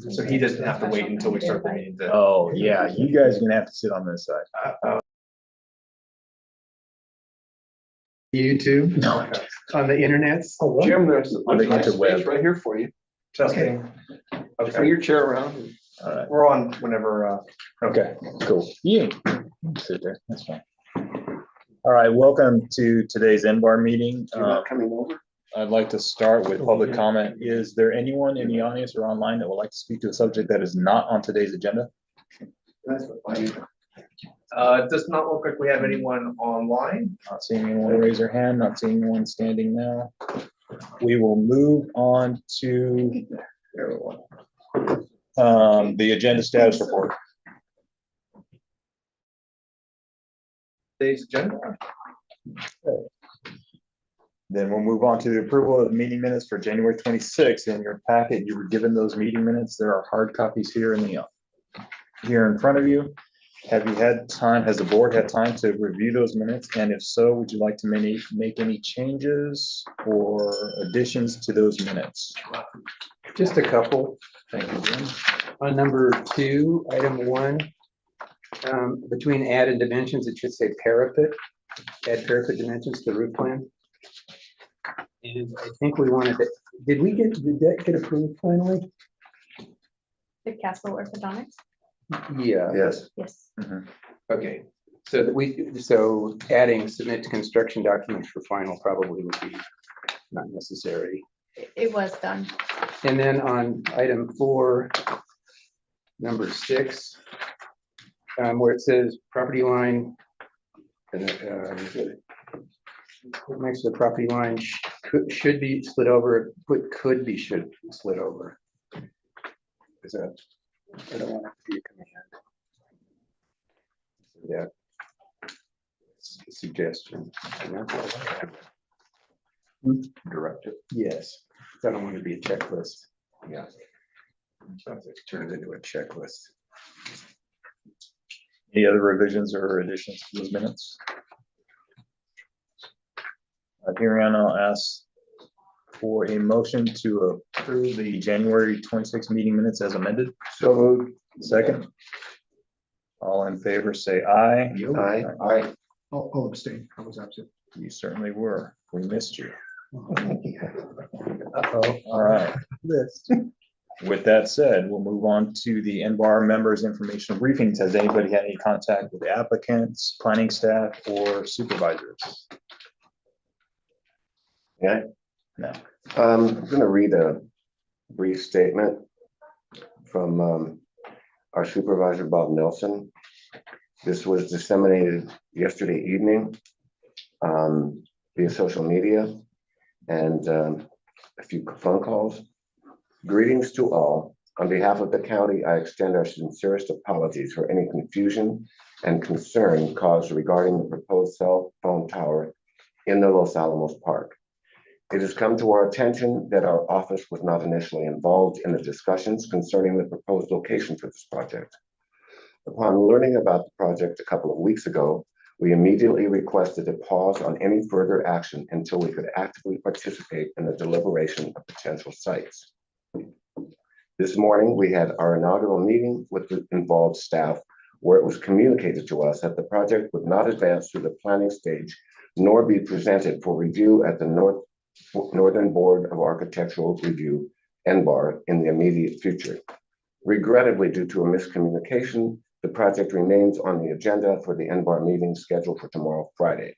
So he doesn't have to wait until we start the meeting. Oh, yeah, you guys are gonna have to sit on this side. YouTube, No. on the internets. Jim, there's a On the nice interweb. space right here for you. Testing. Bring Okay, your chair around. All right, we're on whenever, okay, cool. You can sit there, that's fine. All right, welcome to today's NBAR meeting. You're not coming over? I'd like to start with public comment. Is there anyone in the audience or online that would like to speak to a subject that is not on today's agenda? it does not look like we have anyone online. Not seeing anyone raise their hand, not seeing anyone standing now. We will move on to the agenda status report. Today's agenda. Then we'll move on to the approval of the meeting minutes for January 26th. In your packet, you were given those meeting minutes. There are hard copies here here in front of you. Have you had time, has the board had time to review those minutes? And if so, would you like to make any changes or additions to those minutes? Just a couple. Thank you, Jim. On number 2, item 1, between add and dimensions, it should say parapet. Add parapet dimensions to the roof plan. And I think we wanted to, did that get approved finally? The Castle Orthodontics? Yeah. Yes. Yes. Okay, so so adding submit to construction documents for final probably would be not necessary. It was done. And then on item 4, number 6, where it says property line, next to the property line should be slid over, put could be should slid over. Is that, I don't want it to be a command. Yeah. Suggestion. Directive. Yes, I don't want to be a checklist. Yeah. Turn it into a checklist. Any other revisions or additions to those minutes? Herein, I'll ask for a motion to approve the January 26th meeting minutes as amended. So moved. Second. All in favor, say aye. Aye. Aye. I'll abstain. I was absent. You certainly were. We missed you. Uh-oh. All right. With that said, we'll move on to the NBAR members' informational briefings. Has anybody had any contact with the applicants, planning staff, or supervisors? Yeah. No. I'm going to read a brief statement from our supervisor, Bob Nelson. This was disseminated yesterday evening via social media and a few phone calls. Greetings to all. On behalf of the county, I extend our sincerest apologies for any confusion and concern caused regarding the proposed cell phone tower in the Los Alamos Park. It has come to our attention that our office was not initially involved in the discussions concerning the proposed location for this project. Upon learning about the project a couple of weeks ago, we immediately requested a pause on any further action until we could actively participate in the deliberation of potential sites. This morning, we had our inaugural meeting with the involved staff, where it was communicated to us that the project would not advance through the planning stage, nor be presented for review at the Northern Board of Architectural Review, NBAR, in the immediate future. Regrettably, due to a miscommunication, the project remains on the agenda for the NBAR meeting scheduled for tomorrow, Friday.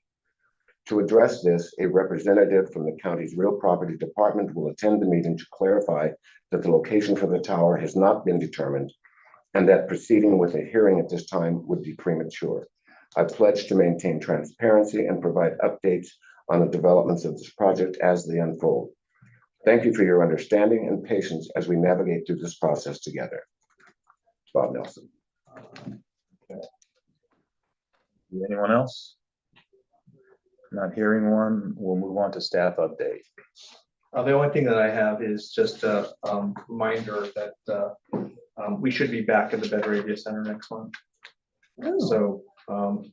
To address this, a representative from the county's real property department will attend the meeting to clarify that the location for the tower has not been determined and that proceeding with a hearing at this time would be premature. I pledge to maintain transparency and provide updates on the developments of this project as they unfold. Thank you for your understanding and patience as we navigate through this process together. Bob Nelson. Anyone else? Not hearing one, we'll move on to staff update. The only thing that I have is just a reminder that we should be back at the Bed Radio Center next month. So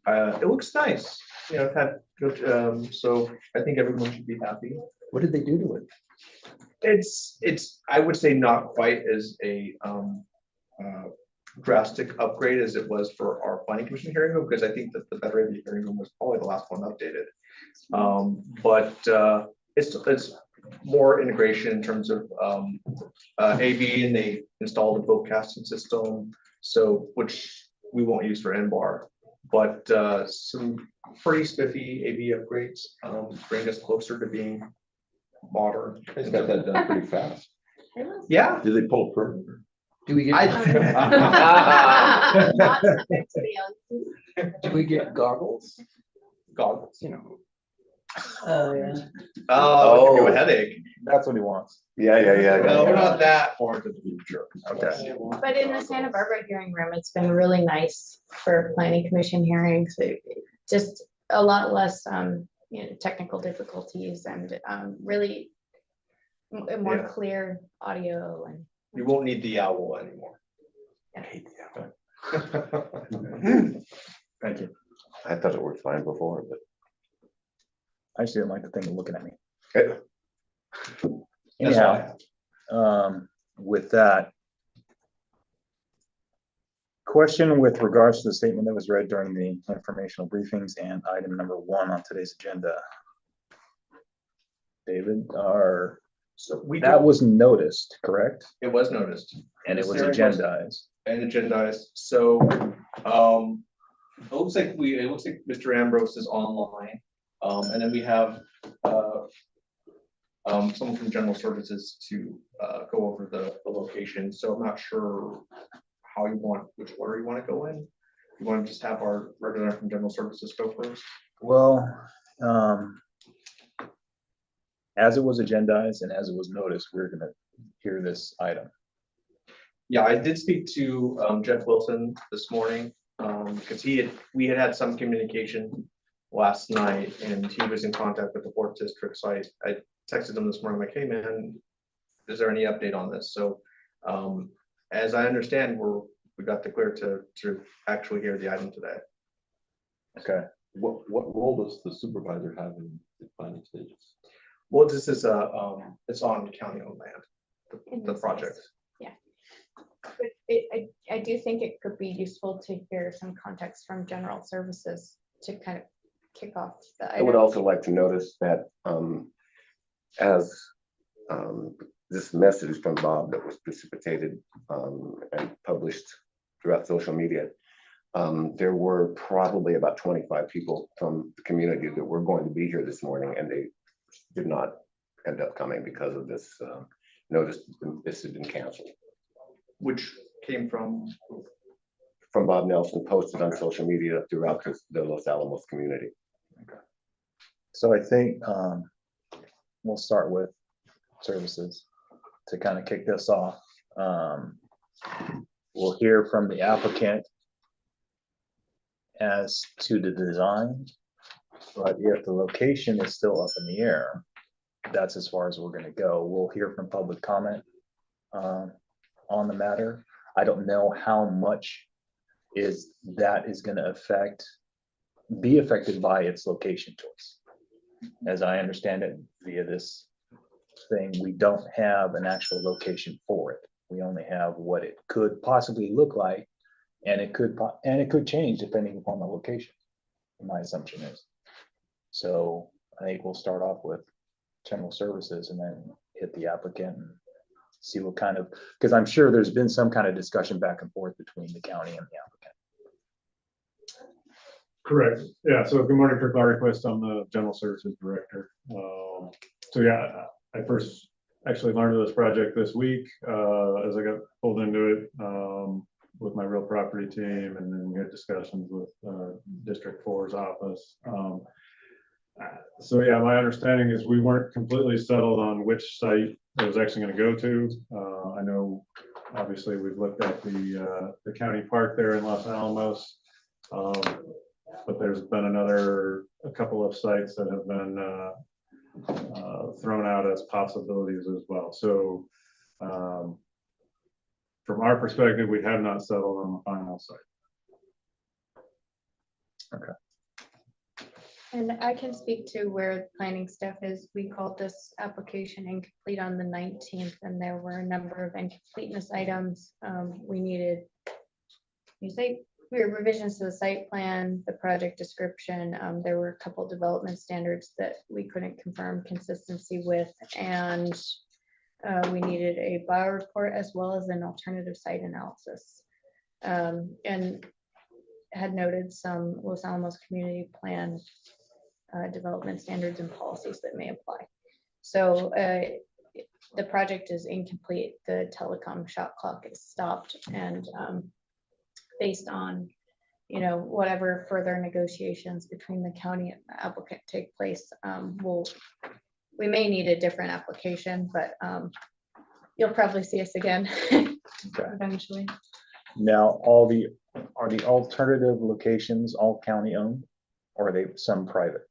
it looks nice. You know, I've had good, so I think everyone should be happy. What did they do to it? It's, I would say not quite as a drastic upgrade as it was for our planning commission hearing room, because I think that the Better AV hearing room was probably the last one updated. But it's more integration in terms of AV, and they installed a broadcasting system, so which we won't use for NBAR. But some pretty spiffy AV upgrades bring us closer to being modern. He's got that done pretty fast. Yeah. Do they pull a permit? Do we get, Not subject to the do we get goggles? Goggles. You know, Oh, give you a headache. That's what he wants. Yeah. Well, we're not that far into the future. Okay. But in the Santa Barbara hearing room, it's been really nice for planning commission hearings. Just a lot less, technical difficulties and really more Yeah. clear audio and. You won't need the owl anymore. Thank you. I thought it worked fine before, but. I actually didn't like the thing looking at me. Okay. That's all I Anyhow, have. with that. Question with regards to the statement that was read during the informational briefings and item number 1 on today's agenda. David, So we that was noticed, correct? It was noticed. And it was Sarah goes- agendized. And agendized, so, it looks like Mr. Ambrose is online, and then we have, someone from General Services to, go over the location, so I'm not sure how you want, which order you want to go in. You want to just have our representative from General Services go first? Well, as it was agendized and as it was noticed, we're gonna hear this item. Yeah, I did speak to Jeff Wilson this morning, because we had some communication last night, and he was in contact with the fourth district, so I texted him this morning, like, hey, man, is there any update on this? So, as I understand, we got the clear to actually hear the item today. Okay. What role does the supervisor have in the planning stages? Well, this is it's on county owned land, the this project. case. Yeah. But I do think it could be useful to hear some context from General Services to kind of kick off the I would item. also like to notice that as this message from Bob that was precipitated and published throughout social media, there were probably about 25 people from the community that were going to be here this morning, and they did not end up coming because of this notice. This had been canceled. Which came from, From Bob Nelson, posted on social media throughout the Los Alamos community. So I think we'll start with services to kind of kick this off. We'll hear from the applicant as to the design, but if the location is still up in the air, that's as far as we're gonna go. We'll hear from public comment on the matter. I don't know how much is gonna be affected by its location choice. As I understand it via this thing, we don't have an actual location for it. We only have what it could possibly look like, and it could change depending upon the location, my assumption is. So I think we'll start off with General Services and then hit the applicant and see what kind of, because I'm sure there's been some kind of discussion back and forth between the county and the applicant. Correct. Yeah. So good morning, Kirk Larryquist. I'm the General Services Director. So yeah, I first actually learned of this project this week as I got pulled into it with my real property team, and then we had discussions with District 4's office. So yeah, my understanding is we weren't completely settled on which site it was actually going to go to. I know, obviously, we've looked at the county park there in Los Alamos, but there's been a couple of sites that have been thrown out as possibilities as well. So from our perspective, we have not settled on the final site. And I can speak to where the planning staff is. We called this application incomplete on the 19th, and there were a number of incompleteness items. We needed, revisions to the site plan, the project description. There were a couple development standards that we couldn't confirm consistency with, and we needed a bio report as well as an alternative site analysis. And had noted some Los Alamos community plan development standards and policies that may apply. So the project is incomplete. The telecom shot clock is stopped, and based on, whatever further negotiations between the county and the applicant take place, we may need a different application, but you'll probably see us again eventually. Now, are the alternative locations all county owned, or are they some private?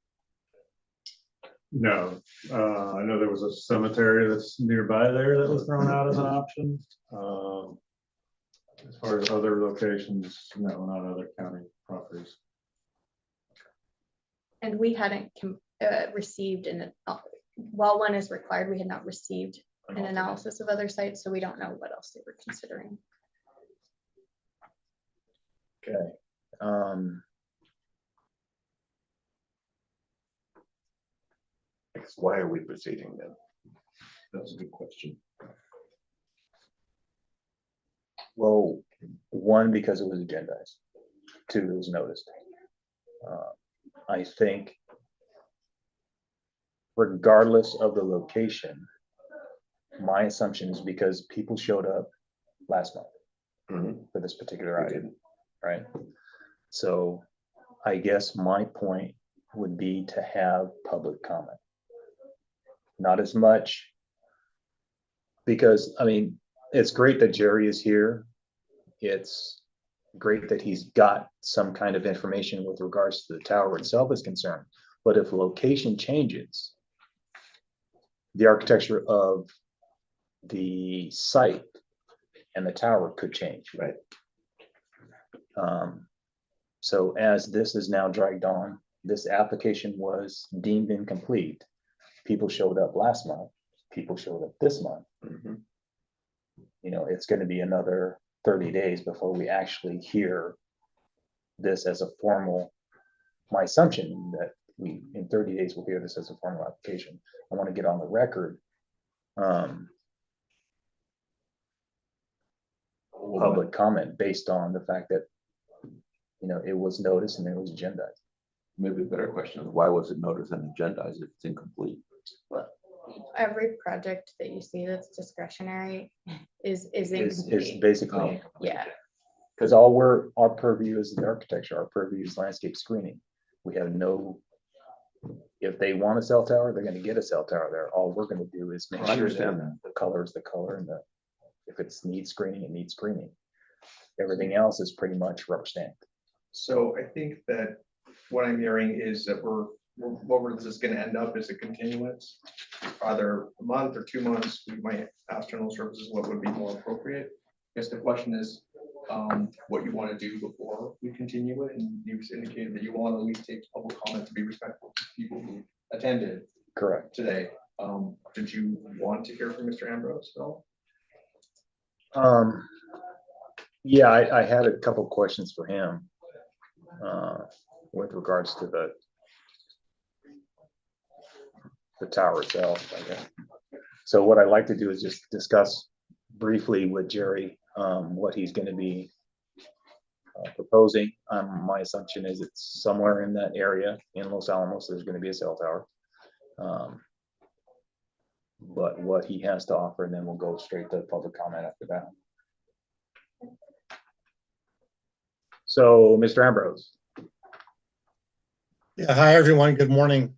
No, I know there was a cemetery that's nearby there that was thrown out as an option. As far as other locations, no, not other county properties. And we hadn't received while one is required, we had not received an analysis of other sites, so we don't know what else they were considering. Okay. Why are we proceeding then? That's a good question. Well, one, because it was agendized. Two, it was noticed. I think regardless of the location, my assumption is because people showed up last month for this particular We item, didn't. right? So I guess my point would be to have public comment. Not as much, because, I mean, it's great that Jerry is here. It's great that he's got some kind of information with regards to the tower itself is concerned. But if location changes, the architecture of the site and the tower could change. Right. So as this is now dragged on, this application was deemed incomplete. People showed up last month, people showed up this month. Mhm. It's going to be another 30 days before we actually hear this as a formal, my assumption that in 30 days, we'll hear this as a formal application. I want to get on the record. Public comment based on the fact that, it was noticed and it was agendized. Maybe a better question is why was it noticed and agendized if it's incomplete? Well, every project that you see that's discretionary is Is incomplete. basically, Yeah, because our purview is the architecture, our purview is landscape screening. We have if they want a cell tower, they're going to get a cell tower there. All we're going to do is make I sure understand that the color is the color, and if it needs screening, it needs screening. Everything else is pretty much rubber stamped. So I think that what I'm hearing is that this is gonna end up is a continuance, either a month or 2 months. We might ask general services what would be more appropriate. I guess the question is, what you want to do before we continue it, and you've indicated that you want to at least take public comment to be respectful to people who attended Correct. today. Did you want to hear from Mr. Ambrose at all? Yeah, I had a couple questions for him with regards to the tower itself, I guess. So what I'd like to do is just discuss briefly with Jerry what he's going to be proposing. My assumption is it's somewhere in that area in Los Alamos, there's going to be a cell tower. But what he has to offer, and then we'll go straight to public comment after that. So, Mr. Ambrose. Yeah, hi, everyone. Good morning.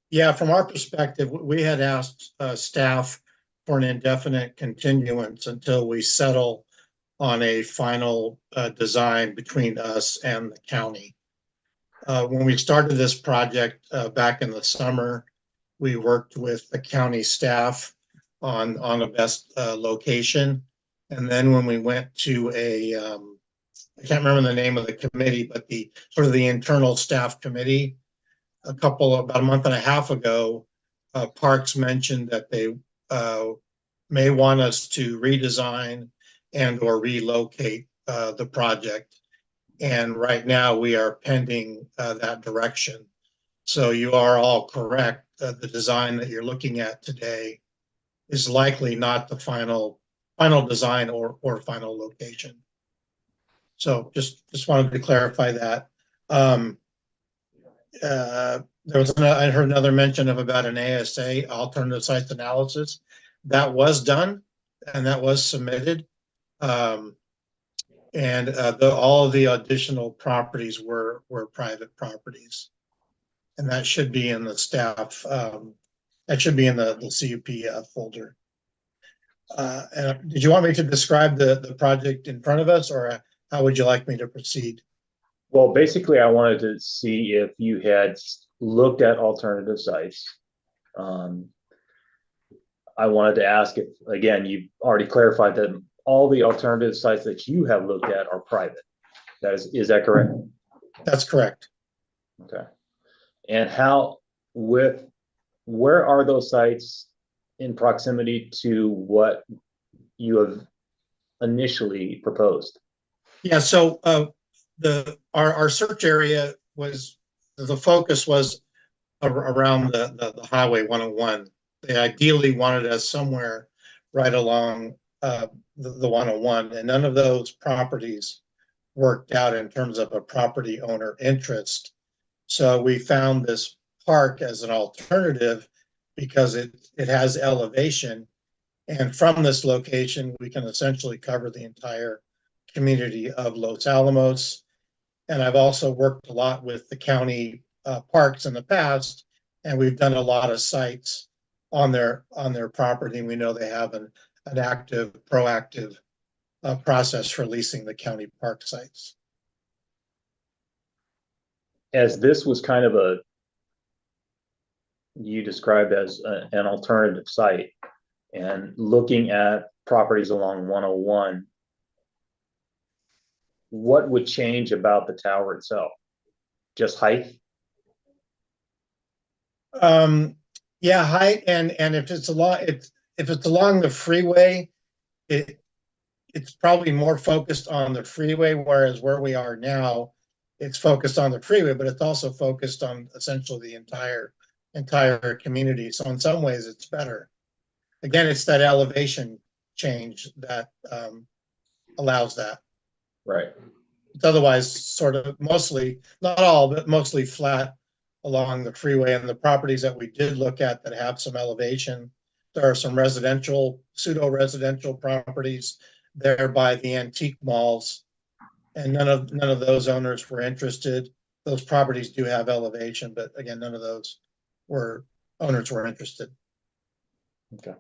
Yeah, from our perspective, we had asked staff for an indefinite continuance until we settle on a final design between us and the county. When we started this project back in the summer, we worked with the county staff on a best location. And then when we went to I can't remember the name of the committee, but the sort of the internal staff committee, about a month and a half ago, Parks mentioned that they may want us to redesign and or relocate the project. And right now we are pending that direction. So you are all correct. The design that you're looking at today is likely not the final design or final location. So just wanted to clarify that. I heard another mention of about an ASA, alternative sites analysis. That was done and that was submitted. And all of the additional properties were private properties. And that should be in the staff, that should be in the CUP folder. And did you want me to describe the project in front of us, or how would you like me to proceed? Well, basically, I wanted to see if you had looked at alternative sites. I wanted to ask if, again, you already clarified that all the alternative sites that you have looked at are private. Is that correct? That's correct. Okay. And where are those sites in proximity to what you have initially proposed? Yeah, so our search area was, the focus was around the Highway 101. They ideally wanted us somewhere right along the 101, and none of those properties worked out in terms of a property owner interest. So we found this park as an alternative because it has elevation, and from this location we can essentially cover the entire community of Los Alamos. And I've also worked a lot with the county parks in the past, and we've done a lot of sites on their property. We know they have an active, proactive process for leasing the county park sites. As this was kind of you described as an alternative site, and looking at properties along 101, what would change about the tower itself? Just height? Yeah, height, and if it's along the freeway, it's probably more focused on the freeway, whereas where we are now, it's focused on the freeway, but it's also focused on essentially the entire community. So in some ways, it's better. Again, it's that elevation change that allows that. Right. It's otherwise sort of mostly, not all, but mostly flat along the freeway. And the properties that we did look at that have some elevation, there are some pseudo-residential properties there by the antique malls, and none of those owners were interested. Those properties do have elevation, but again, none of those owners were interested. Okay.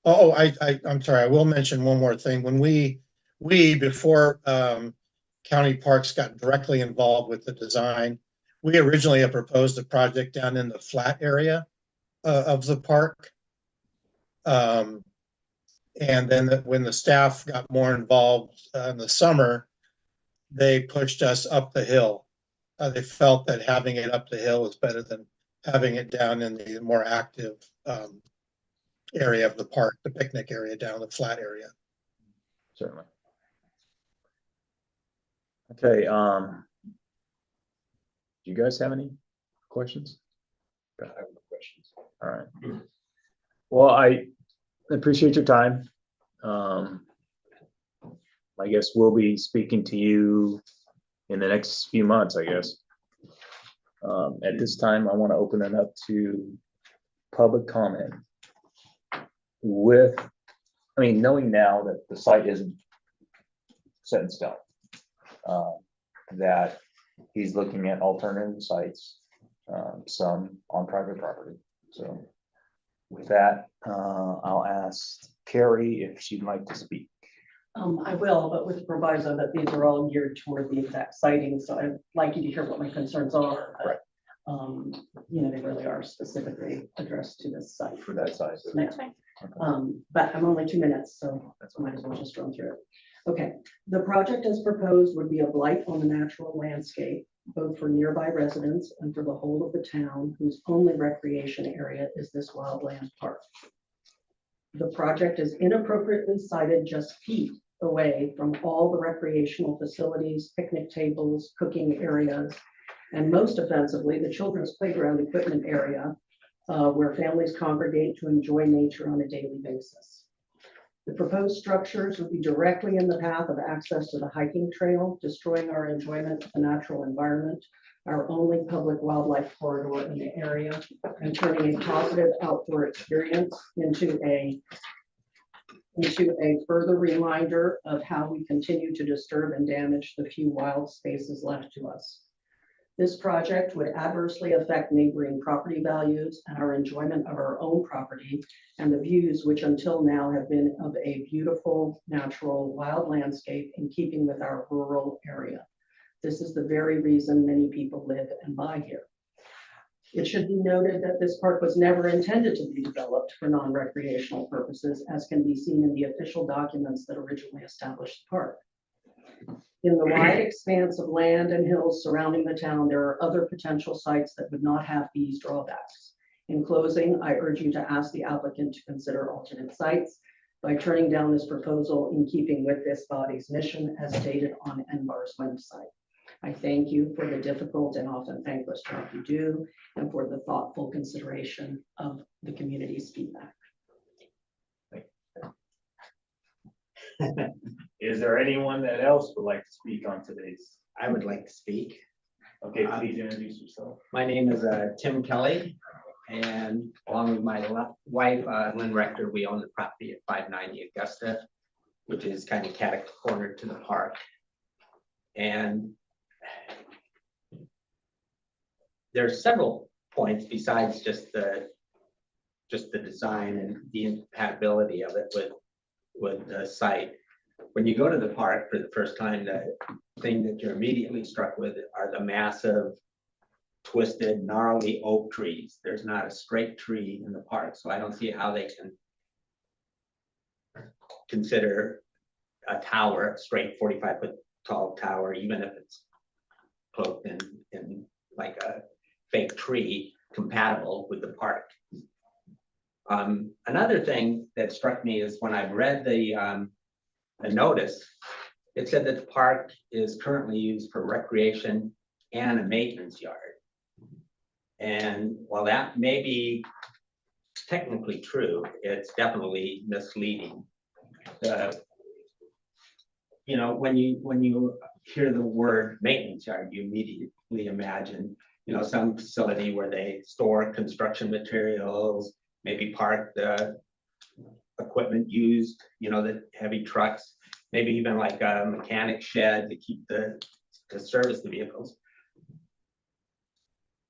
Oh, I'm sorry. I will mention one more thing. When we before County Parks got directly involved with the design, we originally had proposed a project down in the flat area of the park. And then when the staff got more involved in the summer, they pushed us up the hill. They felt that having it up the hill is better than having it down in the more active area of the park, the picnic area down the flat area. Certainly. Okay, do you guys have any questions? I have no questions. All right. Well, I appreciate your time. I guess we'll be speaking to you in the next few months, I guess. At this time, I want to open it up to public comment. Knowing now that the site isn't set in stone, that he's looking at alternative sites, some on private property. So with that, I'll ask Carrie if she'd like to speak. I will, but with the proviso that these are all geared toward the exact siting, so I'd like you to hear what my concerns are. But, Right. They really are specifically addressed to this site. For that size. Yeah. But I'm only 2 minutes, so I might as well just run through it. Okay, the project as proposed would be a blight on the natural landscape, both for nearby residents and for the whole of the town, whose only recreation area is this wildland park. The project is inappropriately sited just feet away from all the recreational facilities, picnic tables, cooking areas, and most offensively, the children's playground equipment area, where families congregate to enjoy nature on a daily basis. The proposed structures would be directly in the path of access to the hiking trail, destroying our enjoyment of the natural environment, our only public wildlife corridor in the area, and turning a positive outdoor experience into a further reminder of how we continue to disturb and damage the few wild spaces left to us. This project would adversely affect neighboring property values and our enjoyment of our own property and the views which until now have been of a beautiful, natural, wild landscape in keeping with our rural area. This is the very reason many people live and buy here. It should be noted that this park was never intended to be developed for non-recreational purposes, as can be seen in the official documents that originally established the park. In the wide expanse of land and hills surrounding the town, there are other potential sites that would not have these drawbacks. In closing, I urge you to ask the applicant to consider alternate sites by turning down this proposal in keeping with this body's mission as stated on NBAR's website. I thank you for the difficult and often thankless job you do and for the thoughtful consideration of the community's feedback. Is there anyone that else would like to speak on today's? I would like to speak. Okay, please introduce yourself. My name is Tim Kelly, and along with my wife, Lynn Rector, we own the property at 590 Augusta, which is kind of catty-cornered to the park. And there's several points besides just the design and the incompatibility of it with the site. When you go to the park for the first time, the thing that you're immediately struck with are the massive, twisted, gnarly oak trees. There's not a straight tree in the park, so I don't see how they can consider a tower, a straight 45-foot tall tower, even if it's cloaked in like a fake tree, compatible with the park. Another thing that struck me is when I read the notice, it said that the park is currently used for recreation and a maintenance yard. And while that may be technically true, it's definitely misleading. You know, when you hear the word maintenance yard, you immediately imagine, you know, some facility where they store construction materials, maybe park the equipment used, you know, the heavy trucks, maybe even like a mechanic shed to keep to service the vehicles.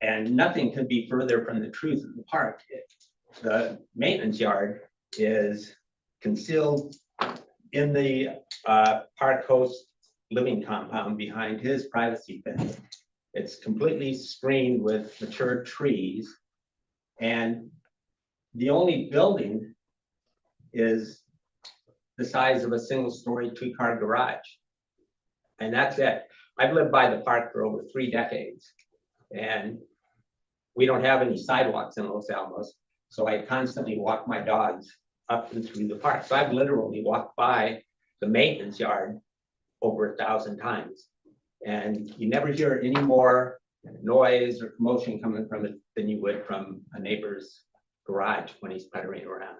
And nothing could be further from the truth of the park. The maintenance yard is concealed in the park host living compound behind his privacy fence. It's completely screened with mature trees, and the only building is the size of a single-story two-car garage. And that's it. I've lived by the park for over 3 decades, and we don't have any sidewalks in Los Alamos, so I constantly walk my dogs up and through the park. So I've literally walked by the maintenance yard over 1,000 times. And you never hear any more noise or commotion coming from it than you would from a neighbor's garage when he's puttering around.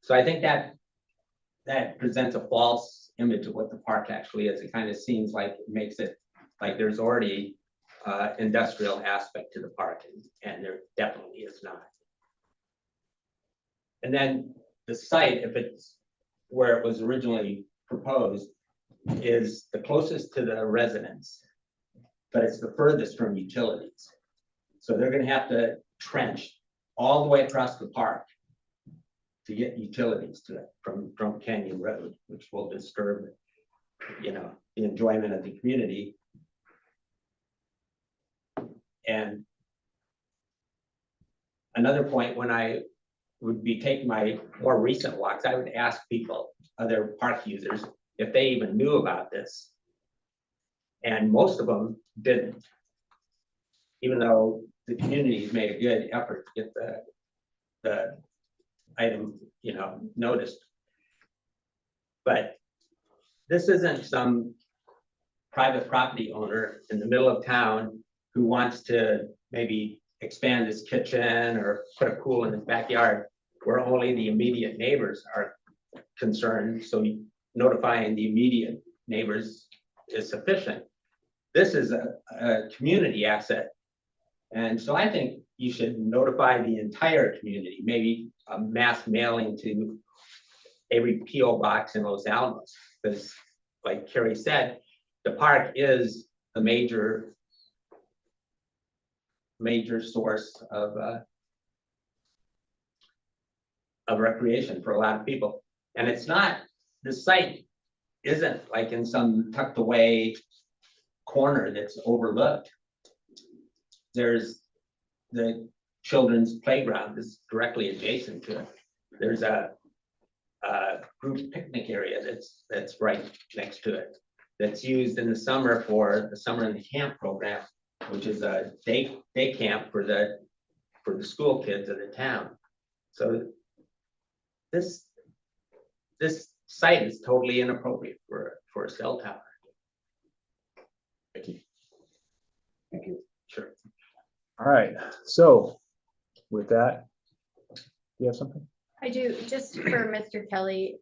So I think that presents a false image of what the park actually is. It kind of seems like it makes it like there's already industrial aspect to the park, and there definitely is not. And then the site, if it's where it was originally proposed, is the closest to the residents, but it's the furthest from utilities. So they're going to have to trench all the way across the park to get utilities to it from Drum Canyon Road, which will disturb, you know, the enjoyment of the community. And another point, when I would be taking my more recent walks, I would ask people, other park users, if they even knew about this. And most of them didn't. Even though the community's made a good effort to get the item, noticed. But this isn't some private property owner in the middle of town who wants to maybe expand his kitchen or put a pool in his backyard, where only the immediate neighbors are concerned. So notifying the immediate neighbors is sufficient. This is a community asset. And so I think you should notify the entire community, maybe a mass mailing to every PO box in Los Alamos. Because like Carrie said, the park is a major source of recreation for a lot of people. And it's not, the site isn't like in some tucked away corner that's overlooked. There's the children's playground is directly adjacent to it. There's a group picnic area that's right next to it, that's used in the summer for the summer in the camp program, which is a day camp for the school kids of the town. So this site is totally inappropriate for a cell tower. Thank you. Thank you. Sure. All right, so with that, you have something? I do, just for Mr. Kelly,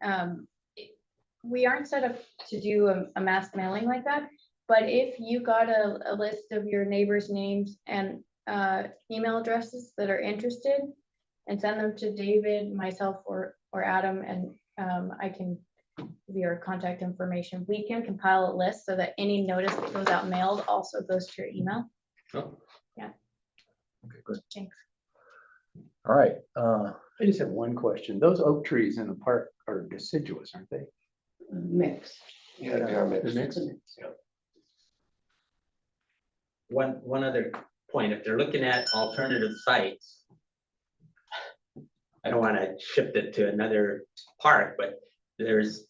we aren't set up to do a mass mailing like that, but if you got a list of your neighbors' names and email addresses that are interested, and send them to David, myself, or Adam, and I can give your contact information. We can compile a list so that any notice that goes out mailed also goes to your email. Oh. Yeah. Okay, good. Thanks. All right, I just have one question. Those oak trees in the park are deciduous, aren't they? Mix. Yeah, they are mixed. They're mixed? One other point, if they're looking at alternative sites, I don't want to shift it to another park, but there's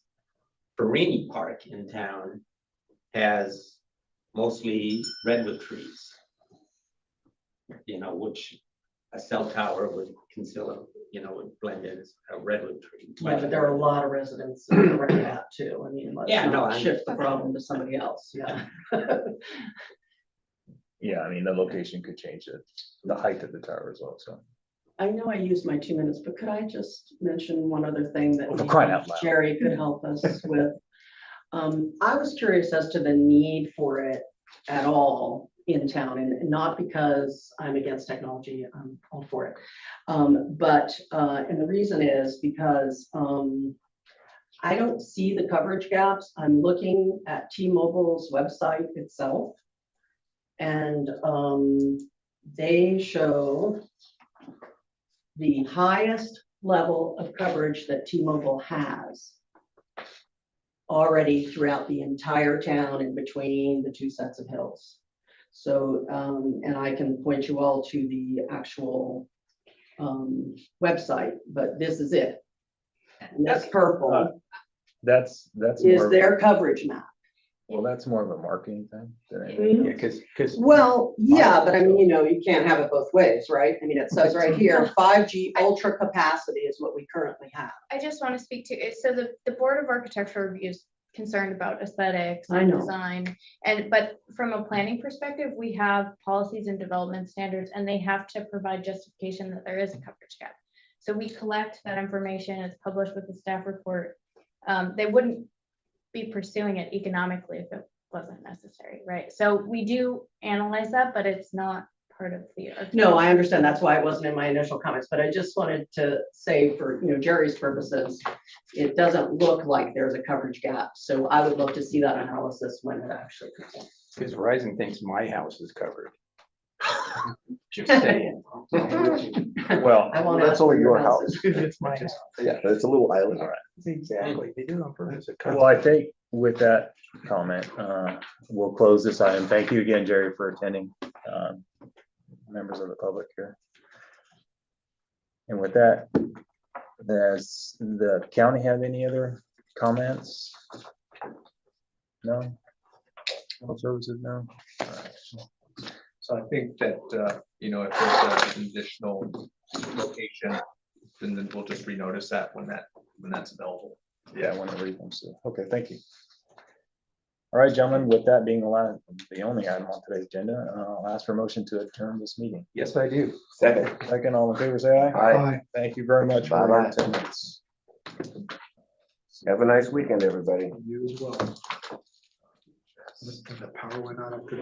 Perini Park in town has mostly redwood trees. Which a cell tower would conceal, would blend in as a redwood tree. Yeah, but there are a lot of residents around that too. I mean, let's Yeah, no, not shift the problem to somebody else, yeah. yeah, I mean, the location could change the height of the tower as well, so. I know I used my 2 minutes, but could I just mention one other thing that Oh, for crying out loud. Jerry could help us with? I was curious as to the need for it at all in town, and not because I'm against technology, I'm all for it. And the reason is because I don't see the coverage gaps. I'm looking at T-Mobile's website itself, and they show the highest level of coverage that T-Mobile has already throughout the entire town in between the two sets of hills. So, and I can point you all to the actual website, but this is it. And this purple That's is more, their coverage map. well, that's more of a marketing thing than anything. Yeah, because Well, yeah, but I mean, you can't have it both ways, right? I mean, it says right here, 5G ultra capacity is what we currently have. I just want to speak to it. So the Board of Architectural Review is concerned about aesthetics I and know. design. But from a planning perspective, we have policies and development standards, and they have to provide justification that there is a coverage gap. So we collect that information, it's published with the staff report. They wouldn't be pursuing it economically if it wasn't necessary, right? So we do analyze that, but it's not part of the. No, I understand. That's why it wasn't in my initial comments, but I just wanted to say for, Jerry's purposes, it doesn't look like there's a coverage gap. So I would love to see that analysis when it actually comes in. because Verizon thinks my house is covered. Just saying. Well, I won't That's ask only for your houses. It's my house. Yeah, but it's a little island. Exactly. They do it on purpose. well, I think with that comment, we'll close this item. Thank you again, Jerry, for attending, members of the public here. And with that, does the county have any other comments? No? Health services, no? All right. So I think that, if there's an additional location, then we'll just renotice that when that's available. Yeah, whenever he comes to. Okay, thank you. All right, gentlemen, with that being the only item on today's agenda, I'll ask for a motion to adjourn this meeting. Yes, I do. Second. Second, all in favor, say aye. Aye. Thank you very much for your Bye-bye. attendance. Have a nice weekend, everybody. You as well. The power went out after that.